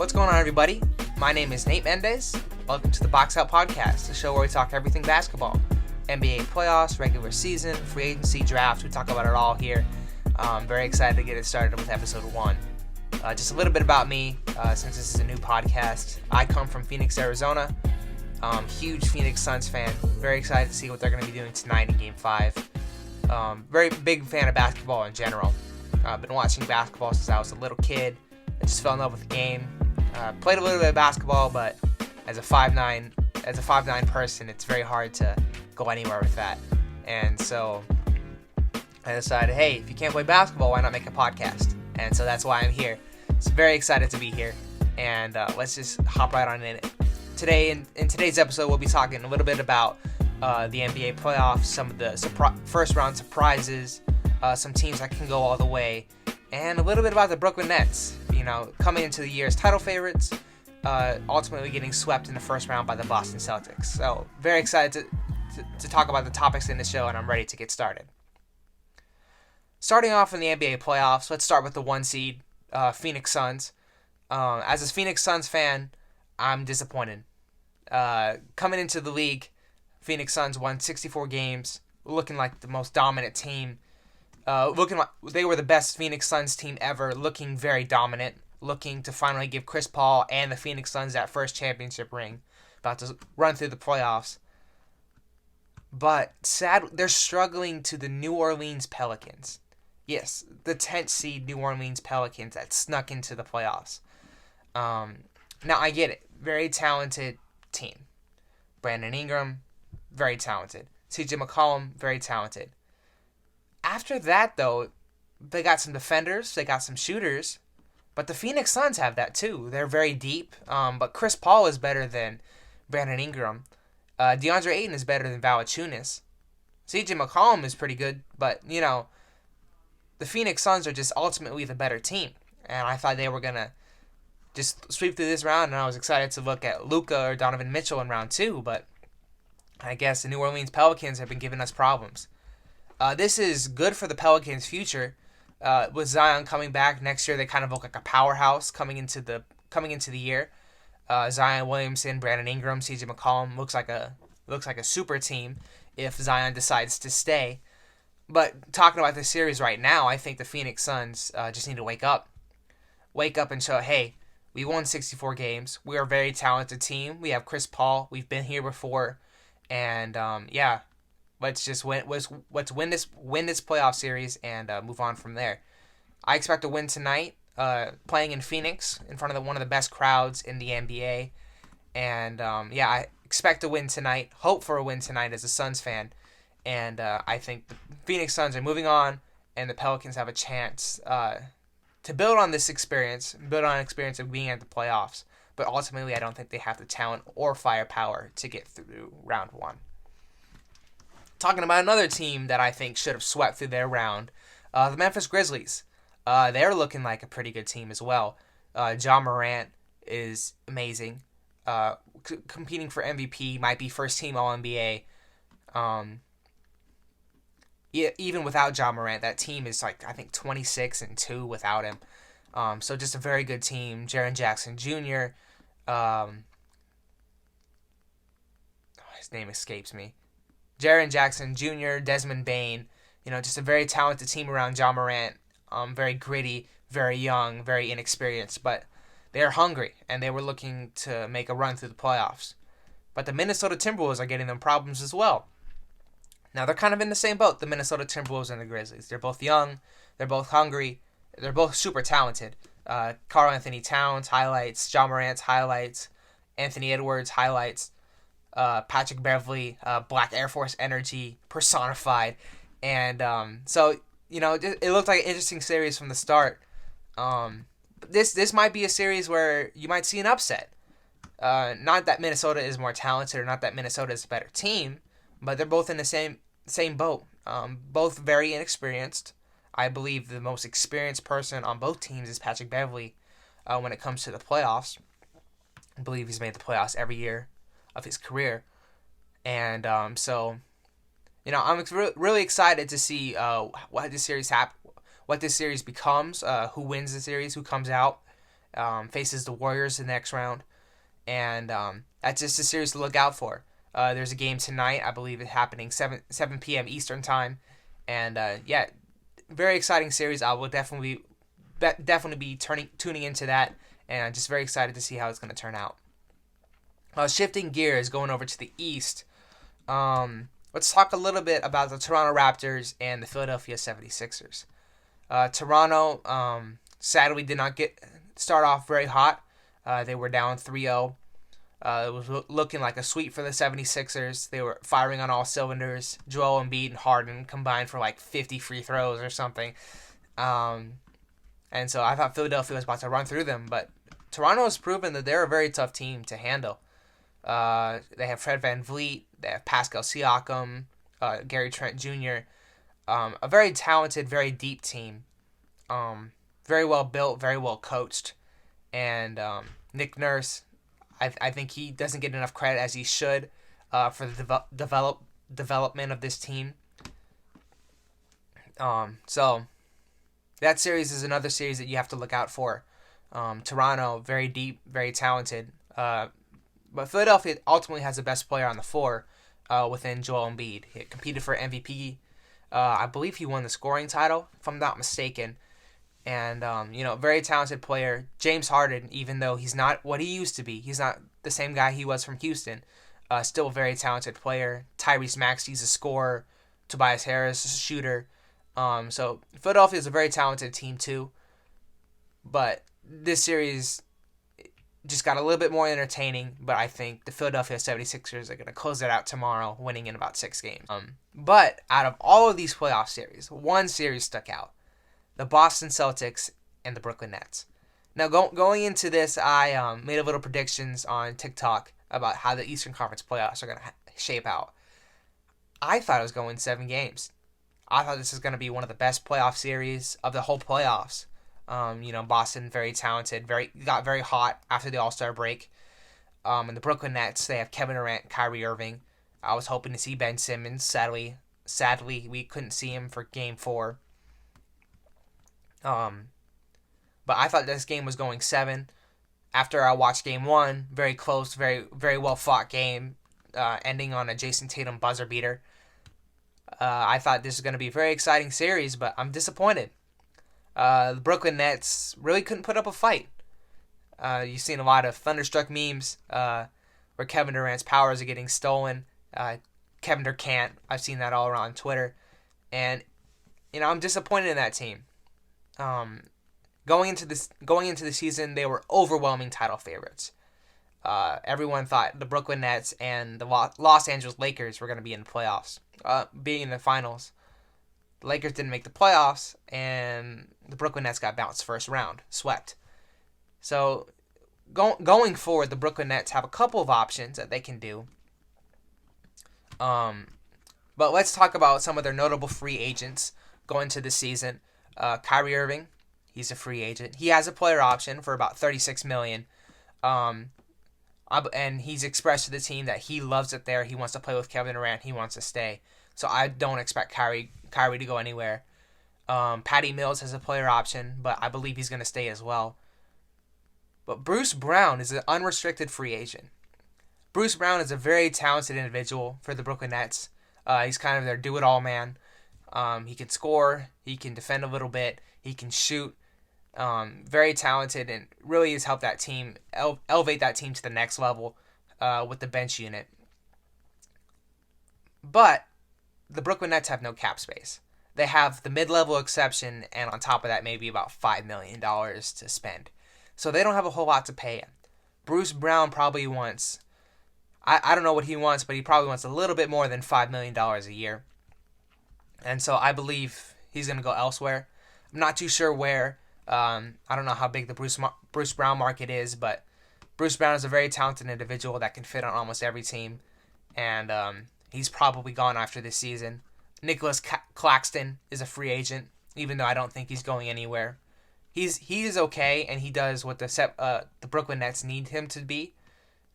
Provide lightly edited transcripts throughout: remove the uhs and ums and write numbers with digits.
What's going on, everybody? My name is Nate Mendez. Welcome to the Box Out Podcast, the show where we talk everything basketball. NBA playoffs, regular season, free agency, draft. We talk about it all here. I'm very excited to get it started with episode 1. Just a little bit about me, since this is a new podcast. I come from Phoenix, Arizona. Huge Phoenix Suns fan. Very excited to see what they're going to be doing tonight in Game 5. Very big fan of basketball in general. I've been watching basketball since I was a little kid. I just fell in love with the game. Played a little bit of basketball, but as a 5'9" person, it's very hard to go anywhere with that. And so I decided, hey, if you can't play basketball, why not make a podcast? And so that's why I'm here. So very excited to be here. And let's just hop right on in it. Today, in today's episode, we'll be talking a little bit about the NBA playoffs, some of the first round surprises, some teams that can go all the way, and a little bit about the Brooklyn Nets. You know, coming into the year as title favorites, ultimately getting swept in the first round by the Boston Celtics. So very excited to talk about the topics in the show, and I'm ready to get started. Starting off in the NBA playoffs, let's start with the 1 seed, Phoenix Suns. As a Phoenix Suns fan, I'm disappointed. Coming into the league, Phoenix Suns won 64 games, looking like the most dominant team. Looking like they were the best Phoenix Suns team ever, looking very dominant, looking to finally give Chris Paul and the Phoenix Suns that first championship ring, about to run through the playoffs. But they're struggling to the New Orleans Pelicans. Yes, the 10th seed New Orleans Pelicans that snuck into the playoffs. Now, I get it. Very talented team. Brandon Ingram, very talented. CJ McCollum, very talented. After that, though, they got some defenders, they got some shooters, but the Phoenix Suns have that too. They're very deep, but Chris Paul is better than Brandon Ingram. DeAndre Ayton is better than Valanciunas. CJ McCollum is pretty good, but, you know, the Phoenix Suns are just ultimately the better team. And I thought they were going to just sweep through this round, and I was excited to look at Luka or Donovan Mitchell in round 2, but I guess the New Orleans Pelicans have been giving us problems. This is good for the Pelicans' future. With Zion coming back next year, they kind of look like a powerhouse coming into the year. Zion Williamson, Brandon Ingram, CJ McCollum looks like a super team if Zion decides to stay. But talking about this series right now, I think the Phoenix Suns just need to wake up and show, hey, we won 64 games. We are a very talented team. We have Chris Paul. We've been here before, and let's win this playoff series and move on from there. I expect a win tonight, playing in Phoenix in front of one of the best crowds in the NBA. And I expect a win tonight, hope for a win tonight as a Suns fan. And I think the Phoenix Suns are moving on, and the Pelicans have a chance to build on this experience, of being at the playoffs. But ultimately, I don't think they have the talent or firepower to get through round 1. Talking about another team that I think should have swept through their round, the Memphis Grizzlies. They're looking like a pretty good team as well. Ja Morant is amazing. Competing for MVP, might be first team All-NBA. Even without Ja Morant, that team is I think 26-2 without him. So just a very good team. Jaren Jackson Jr. His name escapes me. Jaren Jackson Jr., Desmond Bane, just a very talented team around Ja Morant. Very gritty, very young, very inexperienced, but they are hungry, and they were looking to make a run through the playoffs. But the Minnesota Timberwolves are getting them problems as well. Now, they're kind of in the same boat, the Minnesota Timberwolves and the Grizzlies. They're both young, they're both hungry, they're both super talented. Karl Anthony Towns highlights, Ja Morant's highlights, Anthony Edwards highlights, Patrick Beverley, Black Air Force energy personified. And so, it looked like an interesting series from the start. This might be a series where you might see an upset. Not that Minnesota is more talented or not that Minnesota is a better team, but they're both in the same boat. Both very inexperienced. I believe the most experienced person on both teams is Patrick Beverley when it comes to the playoffs. I believe he's made the playoffs every year of his career. And so, I'm really excited to see what this series becomes, who wins the series, who comes out. faces the Warriors in the next round, and that's just a series to look out for. There's a game tonight, I believe it's happening 7 p.m. Eastern time, and yeah, very exciting series. I will definitely be tuning into that, and I'm just very excited to see how it's going to turn out. Shifting gears, going over to the East, let's talk a little bit about the Toronto Raptors and the Philadelphia 76ers. Toronto, sadly, did not start off very hot. They were down 3-0. It was looking like a sweep for the 76ers. They were firing on all cylinders. Joel Embiid and Harden combined for like 50 free throws or something. And so I thought Philadelphia was about to run through them, but Toronto has proven that they're a very tough team to handle. They have Fred VanVleet, they have Pascal Siakam, Gary Trent Jr., a very talented, very deep team. Very well built, very well coached. And Nick Nurse, I think he doesn't get enough credit as he should for the development of this team. So that series is another series that you have to look out for. Toronto, very deep, very talented. But Philadelphia ultimately has the best player on the floor within Joel Embiid. He competed for MVP. I believe he won the scoring title, if I'm not mistaken. And, very talented player. James Harden, even though he's not what he used to be, he's not the same guy he was from Houston, still a very talented player. Tyrese Maxey's a scorer. Tobias Harris is a shooter. So Philadelphia is a very talented team too. But this series just got a little bit more entertaining, but I think the Philadelphia 76ers are going to close it out tomorrow, winning in about 6 games. But out of all of these playoff series, one series stuck out. The Boston Celtics and the Brooklyn Nets. Now, going into this, I made a little predictions on TikTok about how the Eastern Conference playoffs are going to shape out. I thought it was going 7 games. I thought this was going to be one of the best playoff series of the whole playoffs. Boston, very talented, got very hot after the All-Star break. And the Brooklyn Nets, they have Kevin Durant, Kyrie Irving. I was hoping to see Ben Simmons. Sadly, we couldn't see him for Game 4. But I thought this game was going 7. After I watched Game 1, very close, very, very well fought game, ending on a Jason Tatum buzzer beater. I thought this was going to be a very exciting series, but I'm disappointed. The Brooklyn Nets really couldn't put up a fight. You've seen a lot of Thunderstruck memes where Kevin Durant's powers are getting stolen. Kevin Durant, I've seen that all around Twitter. And, I'm disappointed in that team. Going into the season, they were overwhelming title favorites. Everyone thought the Brooklyn Nets and the Los Angeles Lakers were going to be in the playoffs, being in the finals. The Lakers didn't make the playoffs, and the Brooklyn Nets got bounced first round, swept. So going forward, the Brooklyn Nets have a couple of options that they can do. But let's talk about some of their notable free agents going into the season. Kyrie Irving, he's a free agent. He has a player option for about $36 million. And he's expressed to the team that he loves it there. He wants to play with Kevin Durant. He wants to stay. So I don't expect Kyrie to go anywhere. Patty Mills has a player option, but I believe he's going to stay as well. But Bruce Brown is an unrestricted free agent. Bruce Brown is a very talented individual for the Brooklyn Nets. He's kind of their do-it-all man. He can score. He can defend a little bit. He can shoot. Very talented and really has helped that team elevate that team to the next level with the bench unit. But the Brooklyn Nets have no cap space. They have the mid-level exception, and on top of that, maybe about $5 million to spend. So they don't have a whole lot to pay him. Bruce Brown probably wants, I don't know what he wants, but he probably wants a little bit more than $5 million a year. And so I believe he's going to go elsewhere. I'm not too sure where. I don't know how big the Bruce Brown market is, but Bruce Brown is a very talented individual that can fit on almost every team. And he's probably gone after this season. Nicholas Claxton is a free agent, even though I don't think he's going anywhere. He is okay, and he does what the Brooklyn Nets need him to be,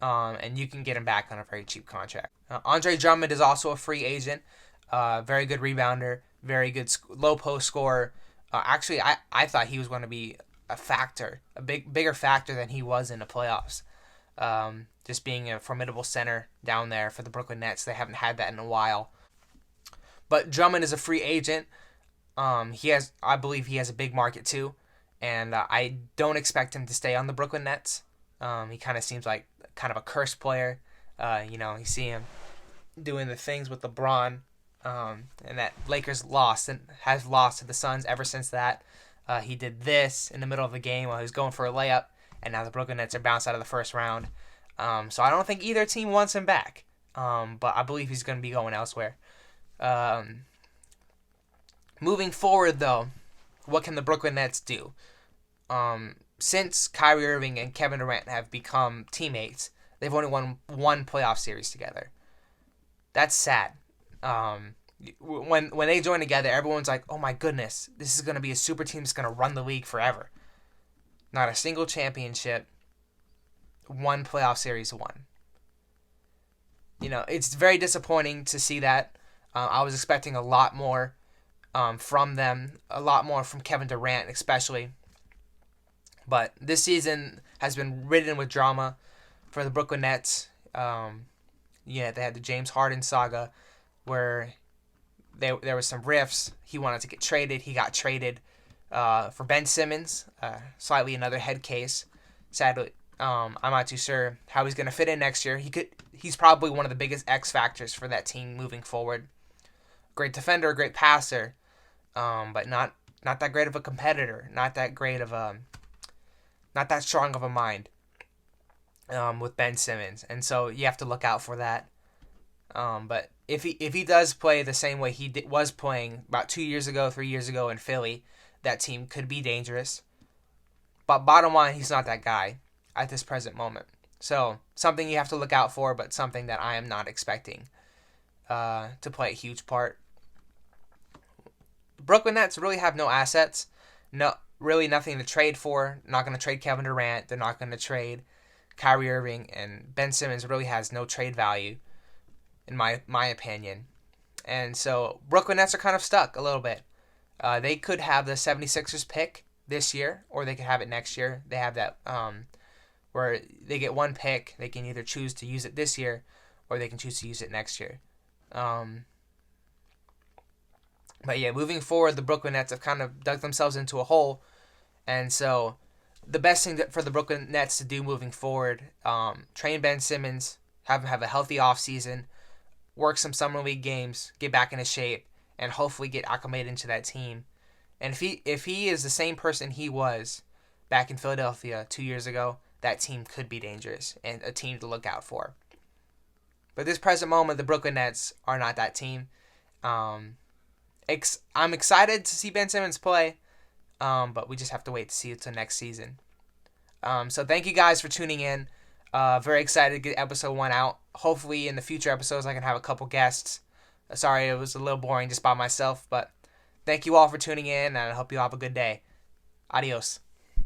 and you can get him back on a very cheap contract. Andre Drummond is also a free agent, very good rebounder, very good low post scorer. Actually, I thought he was going to be a factor, bigger factor than he was in the playoffs. Just being a formidable center down there for the Brooklyn Nets. They haven't had that in a while. But Drummond is a free agent. I believe he has a big market too, and I don't expect him to stay on the Brooklyn Nets. He kind of seems like kind of a cursed player. You see him doing the things with LeBron, and that Lakers has lost to the Suns ever since that. He did this in the middle of the game while he was going for a layup, and now the Brooklyn Nets are bounced out of the first round. So I don't think either team wants him back, but I believe he's going to be going elsewhere. Moving forward, though, what can the Brooklyn Nets do? Since Kyrie Irving and Kevin Durant have become teammates, they've only won one playoff series together. That's sad. When they join together, everyone's like, oh my goodness, this is going to be a super team that's going to run the league forever. Not a single championship, one playoff series won. It's very disappointing to see that. I was expecting a lot more from them, a lot more from Kevin Durant especially. But this season has been ridden with drama for the Brooklyn Nets. They had the James Harden saga where there was some rifts. He wanted to get traded. He got traded for Ben Simmons, slightly another head case. Sadly, I'm not too sure how he's going to fit in next year. He's probably one of the biggest X factors for that team moving forward. Great defender, great passer, but not that great of a competitor. Not that strong of a mind with Ben Simmons, and so you have to look out for that. But if he does play the same way he was playing about 3 years ago in Philly, that team could be dangerous. But bottom line, he's not that guy at this present moment. So something you have to look out for, but something that I am not expecting to play a huge part. Brooklyn Nets really have no assets. No, really nothing to trade for. Not going to trade Kevin Durant. They're not going to trade Kyrie Irving, and Ben Simmons really has no trade value, in my opinion. And so Brooklyn Nets are kind of stuck a little bit. They could have the 76ers pick this year, or they could have it next year. They have that where they get one pick. They can either choose to use it this year, or they can choose to use it next year. But yeah, moving forward, the Brooklyn Nets have kind of dug themselves into a hole. And so the best thing for the Brooklyn Nets to do moving forward, train Ben Simmons, have him have a healthy offseason, work some summer league games, get back into shape, and hopefully get acclimated into that team. And if he is the same person he was back in Philadelphia 2 years ago, that team could be dangerous and a team to look out for. But at this present moment, the Brooklyn Nets are not that team. I'm excited to see Ben Simmons play, but we just have to wait to see it till next season. So thank you guys for tuning in. Very excited to get episode 1 out. Hopefully in the future episodes I can have a couple guests. Sorry it was a little boring just by myself, but thank you all for tuning in, and I hope you all have a good day. Adios.